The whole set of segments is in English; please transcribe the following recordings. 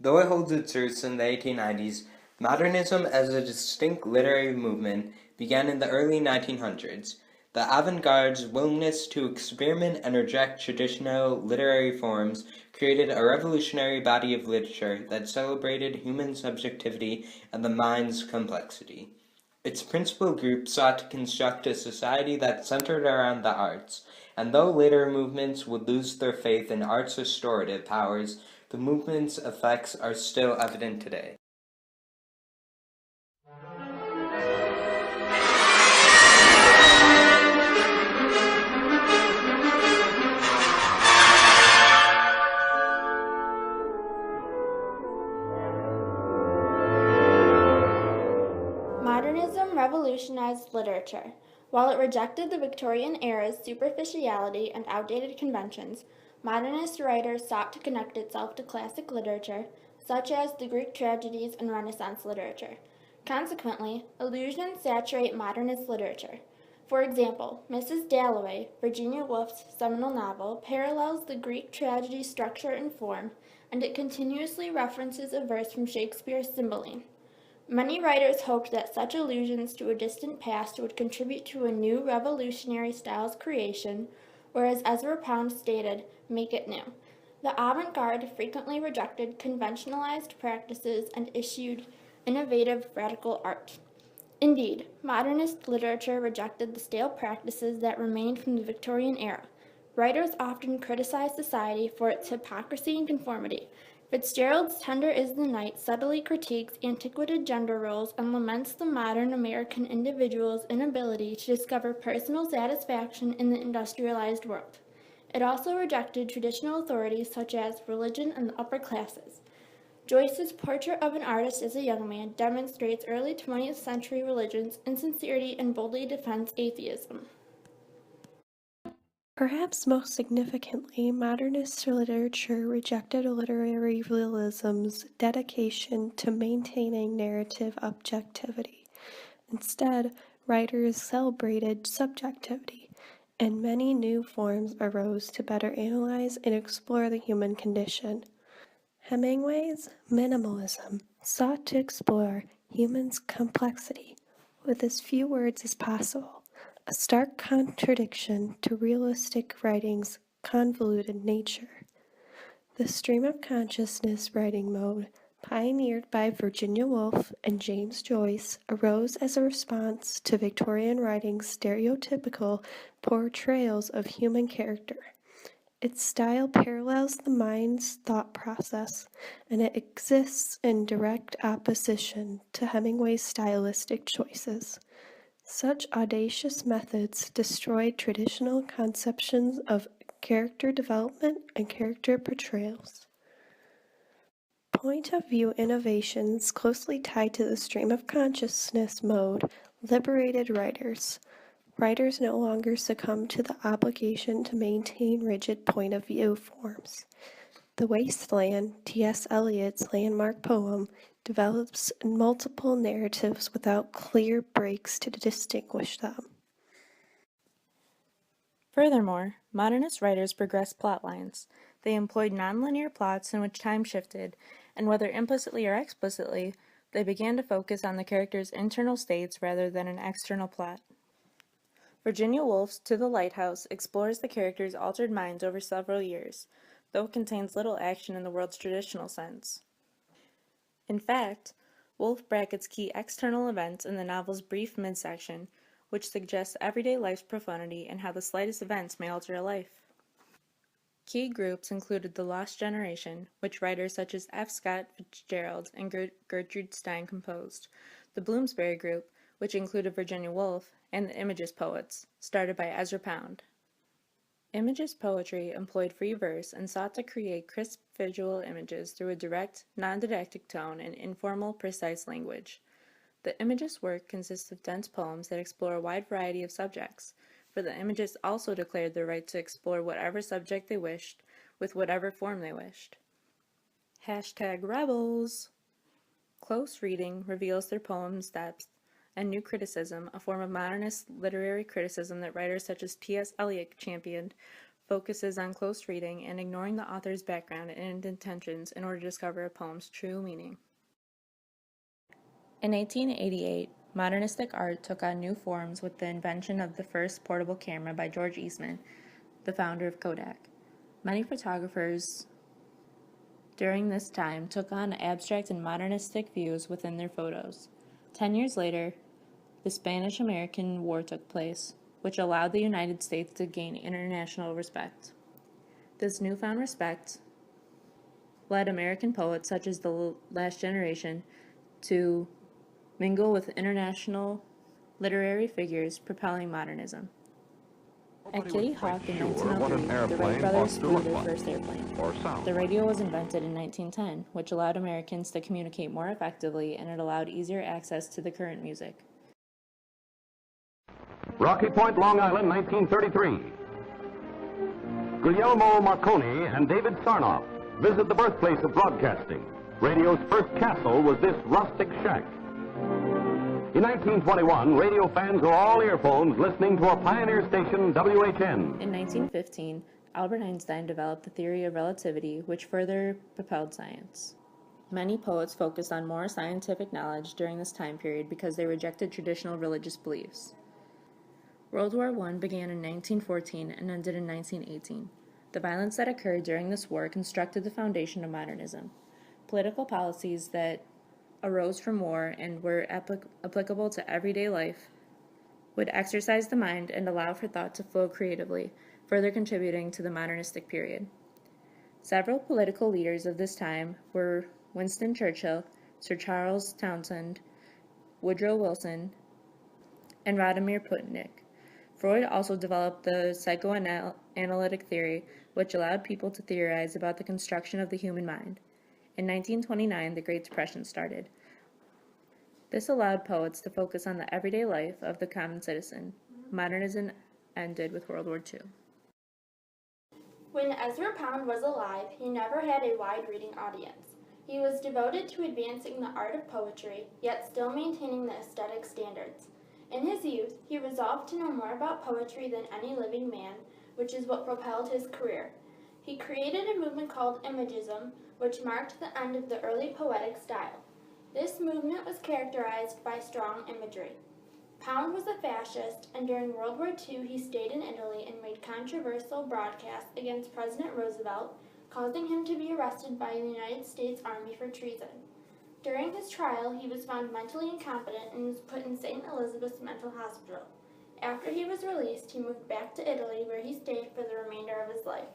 Though it holds its roots in the 1890s, modernism as a distinct literary movement began in the early 1900s. The avant-garde's willingness to experiment and reject traditional literary forms created a revolutionary body of literature that celebrated human subjectivity and the mind's complexity. Its principal group sought to construct a society that centered around the arts, and though later movements would lose their faith in art's restorative powers, the movement's effects are still evident today. Modernism revolutionized literature. While it rejected the Victorian era's superficiality and outdated conventions, modernist writers sought to connect itself to classic literature, such as the Greek tragedies and Renaissance literature. Consequently, allusions saturate modernist literature. For example, Mrs. Dalloway, Virginia Woolf's seminal novel, parallels the Greek tragedy structure and form, and it continuously references a verse from Shakespeare's Cymbeline. Many writers hoped that such allusions to a distant past would contribute to a new revolutionary style's creation, or as Ezra Pound stated, make it new. The avant-garde frequently rejected conventionalized practices and issued innovative, radical art. Indeed, modernist literature rejected the stale practices that remained from the Victorian era. Writers often criticized society for its hypocrisy and conformity. Fitzgerald's Tender is the Night subtly critiques antiquated gender roles and laments the modern American individual's inability to discover personal satisfaction in the industrialized world. It also rejected traditional authorities such as religion and the upper classes. Joyce's Portrait of an Artist as a Young Man demonstrates early 20th century religion's insincerity and boldly defends atheism. Perhaps most significantly, modernist literature rejected literary realism's dedication to maintaining narrative objectivity. Instead, writers celebrated subjectivity, and many new forms arose to better analyze and explore the human condition. Hemingway's minimalism sought to explore humans' complexity with as few words as possible, a stark contradiction to realistic writing's convoluted nature. The stream of consciousness writing mode, pioneered by Virginia Woolf and James Joyce, arose as a response to Victorian writing's stereotypical portrayals of human character. Its style parallels the mind's thought process, and it exists in direct opposition to Hemingway's stylistic choices. Such audacious methods destroyed traditional conceptions of character development and character portrayals. Point of view innovations closely tied to the stream of consciousness mode liberated writers. Writers no longer succumb to the obligation to maintain rigid point of view forms. The Wasteland, T.S. Eliot's landmark poem, develops multiple narratives without clear breaks to distinguish them. Furthermore, modernist writers progressed plot lines. They employed nonlinear plots in which time shifted, and whether implicitly or explicitly, they began to focus on the characters' internal states rather than an external plot. Virginia Woolf's To the Lighthouse explores the characters' altered minds over several years, though it contains little action in the world's traditional sense. In fact, Woolf brackets key external events in the novel's brief midsection, which suggests everyday life's profundity and how the slightest events may alter a life. Key groups included the Lost Generation, which writers such as F. Scott Fitzgerald and Gertrude Stein composed, the Bloomsbury Group, which included Virginia Woolf, and the Imagist poets, started by Ezra Pound. Imagist poetry employed free verse and sought to create crisp visual images through a direct, non-didactic tone and informal, precise language. The Imagist work consists of dense poems that explore a wide variety of subjects, for the Imagists also declared the right to explore whatever subject they wished, with whatever form they wished. #Rebels! Close reading reveals their poems' depth, and new criticism, a form of modernist literary criticism that writers such as T.S. Eliot championed, focuses on close reading and ignoring the author's background and intentions in order to discover a poem's true meaning. In 1888, modernistic art took on new forms with the invention of the first portable camera by George Eastman, the founder of Kodak. Many photographers during this time took on abstract and modernistic views within their photos. 10 years later, the Spanish-American War took place, which allowed the United States to gain international respect. This newfound respect led American poets such as the last generation to mingle with international literary figures, propelling modernism. At Kitty Hawk in 1903, the Wright brothers flew their first airplane. The radio was invented in 1910, which allowed Americans to communicate more effectively, and it allowed easier access to the current music. Rocky Point, Long Island, 1933. Guglielmo Marconi and David Sarnoff visit the birthplace of broadcasting. Radio's first castle was this rustic shack. In 1921, radio fans were all earphones listening to a pioneer station, WHN. In 1915, Albert Einstein developed the theory of relativity, which further propelled science. Many poets focused on more scientific knowledge during this time period because they rejected traditional religious beliefs. World War I began in 1914 and ended in 1918. The violence that occurred during this war constructed the foundation of modernism. Political policies that arose from war and were applicable to everyday life would exercise the mind and allow for thought to flow creatively, further contributing to the modernistic period. Several political leaders of this time were Winston Churchill, Sir Charles Townshend, Woodrow Wilson, and Vladimir Putin. Freud also developed the psychoanalytic theory, which allowed people to theorize about the construction of the human mind. In 1929, the Great Depression started. This allowed poets to focus on the everyday life of the common citizen. Modernism ended with World War II. When Ezra Pound was alive, he never had a wide reading audience. He was devoted to advancing the art of poetry, yet still maintaining the aesthetic standards. In his youth, he resolved to know more about poetry than any living man, which is what propelled his career. He created a movement called Imagism, which marked the end of the early poetic style. This movement was characterized by strong imagery. Pound was a fascist, and during World War II he stayed in Italy and made controversial broadcasts against President Roosevelt, causing him to be arrested by the United States Army for treason. During his trial, he was found mentally incompetent and was put in St. Elizabeth's Mental Hospital. After he was released, he moved back to Italy, where he stayed for the remainder of his life.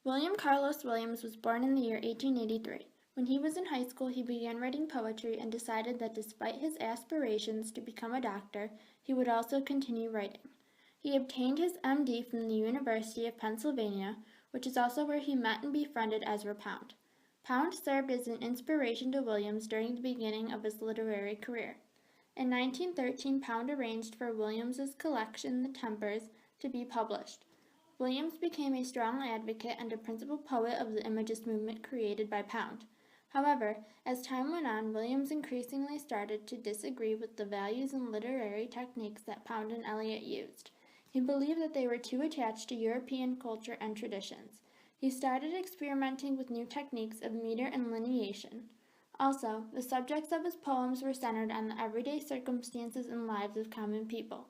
William Carlos Williams was born in the year 1883. When he was in high school, he began writing poetry and decided that despite his aspirations to become a doctor, he would also continue writing. He obtained his MD from the University of Pennsylvania, which is also where he met and befriended Ezra Pound. Pound served as an inspiration to Williams during the beginning of his literary career. In 1913, Pound arranged for Williams's collection, The Tempers, to be published. Williams became a strong advocate and a principal poet of the Imagist movement created by Pound. However, as time went on, Williams increasingly started to disagree with the values and literary techniques that Pound and Eliot used. He believed that they were too attached to European culture and traditions. He started experimenting with new techniques of meter and lineation. Also, the subjects of his poems were centered on the everyday circumstances and lives of common people.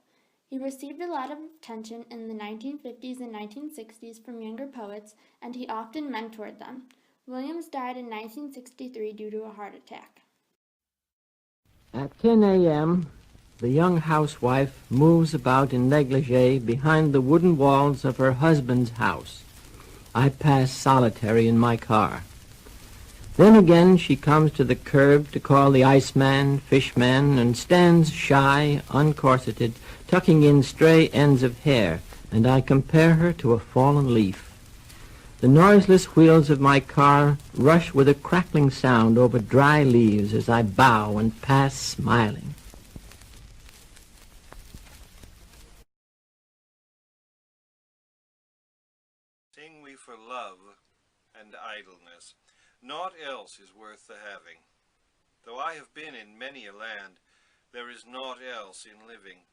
He received a lot of attention in the 1950s and 1960s from younger poets, and he often mentored them. Williams died in 1963 due to a heart attack. At 10 a.m., the young housewife moves about in negligee behind the wooden walls of her husband's house. I pass solitary in my car. Then again she comes to the curb to call the iceman, fishman, and stands shy, uncorseted, tucking in stray ends of hair, and I compare her to a fallen leaf. The noiseless wheels of my car rush with a crackling sound over dry leaves as I bow and pass smiling. Sing we for love and idleness. Naught else is worth the having. Though I have been in many a land, there is naught else in living.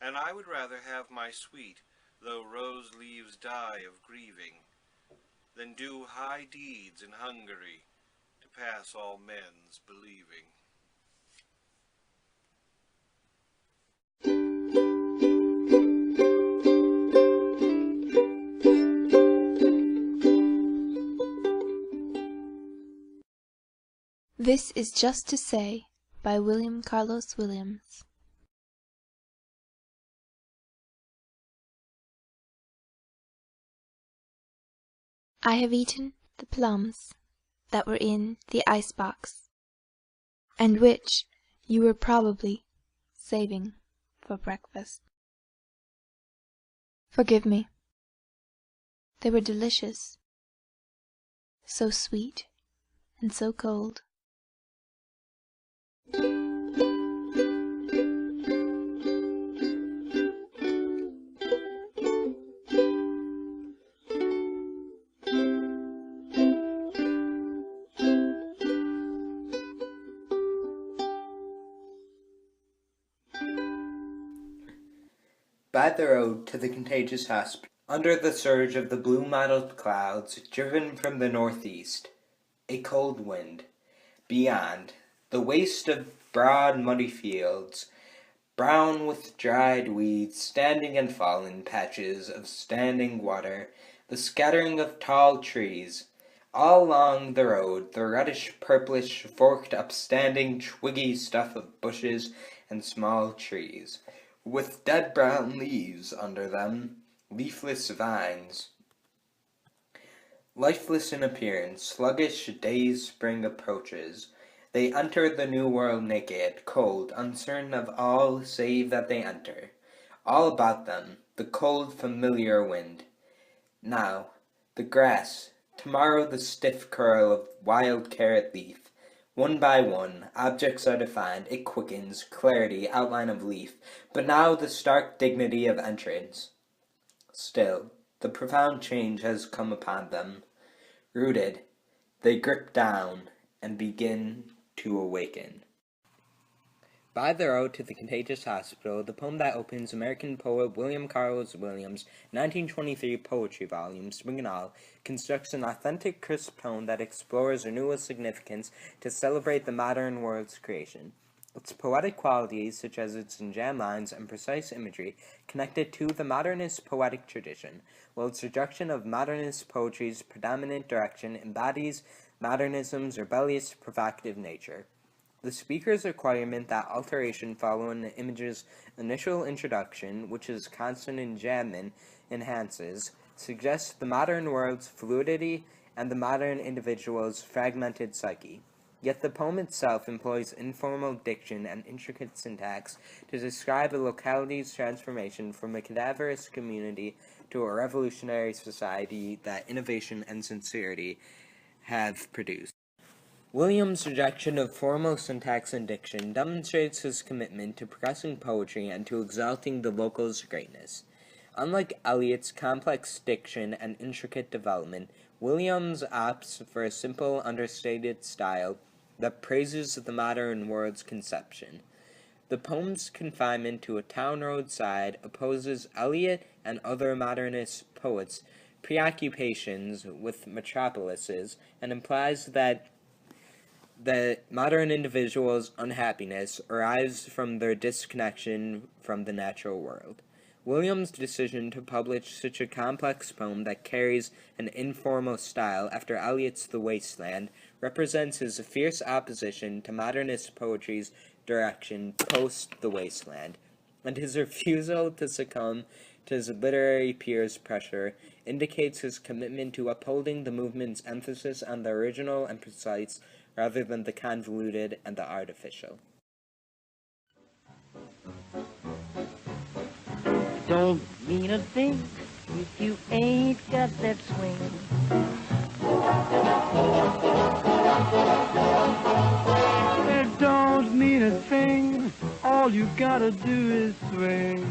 And I would rather have my sweet, though rose leaves die of grieving, than do high deeds in Hungary to pass all men's believing. This is Just to Say by William Carlos Williams. I have eaten the plums that were in the icebox, and which you were probably saving for breakfast. Forgive me. They were delicious, so sweet and so cold. By the road to the contagious hospital, under the surge of the blue-mottled clouds driven from the northeast, a cold wind. Beyond, the waste of broad muddy fields, brown with dried weeds, standing and fallen patches of standing water, the scattering of tall trees. All along the road, the reddish-purplish, forked upstanding, twiggy stuff of bushes and small trees, with dead brown leaves under them, leafless vines. Lifeless in appearance, sluggish day's spring approaches. They enter the new world naked, cold, uncertain of all save that they enter. All about them, the cold, familiar wind. Now, the grass, tomorrow the stiff curl of wild carrot leaf. One by one, objects are defined, it quickens, clarity, outline of leaf, but now the stark dignity of entrance. Still, the profound change has come upon them. Rooted, they grip down and begin to awaken. By the Road to the Contagious Hospital, the poem that opens American poet William Carlos Williams' 1923 poetry volume, Spring and All, constructs an authentic, crisp tone that explores renewal significance to celebrate the modern world's creation. Its poetic qualities, such as its enjambed lines and precise imagery, connect it to the modernist poetic tradition, while its rejection of modernist poetry's predominant direction embodies modernism's rebellious, provocative nature. The speaker's requirement that alteration follow in the image's initial introduction, which is constant enjambment, enhances, suggests the modern world's fluidity and the modern individual's fragmented psyche. Yet the poem itself employs informal diction and intricate syntax to describe a locality's transformation from a cadaverous community to a revolutionary society that innovation and sincerity have produced. Williams' rejection of formal syntax and diction demonstrates his commitment to progressing poetry and to exalting the local's greatness. Unlike Eliot's complex diction and intricate development, Williams opts for a simple, understated style that praises the modern world's conception. The poem's confinement to a town roadside opposes Eliot and other modernist poets' preoccupations with metropolises and implies that the modern individual's unhappiness arises from their disconnection from the natural world. William's decision to publish such a complex poem that carries an informal style after Eliot's The Waste Land represents his fierce opposition to modernist poetry's direction post The Waste Land, and his refusal to succumb to his literary peers' pressure indicates his commitment to upholding the movement's emphasis on the original and precise rather than the convoluted and the artificial. Don't mean a thing if you ain't got that swing. It don't mean a thing, all you gotta do is swing.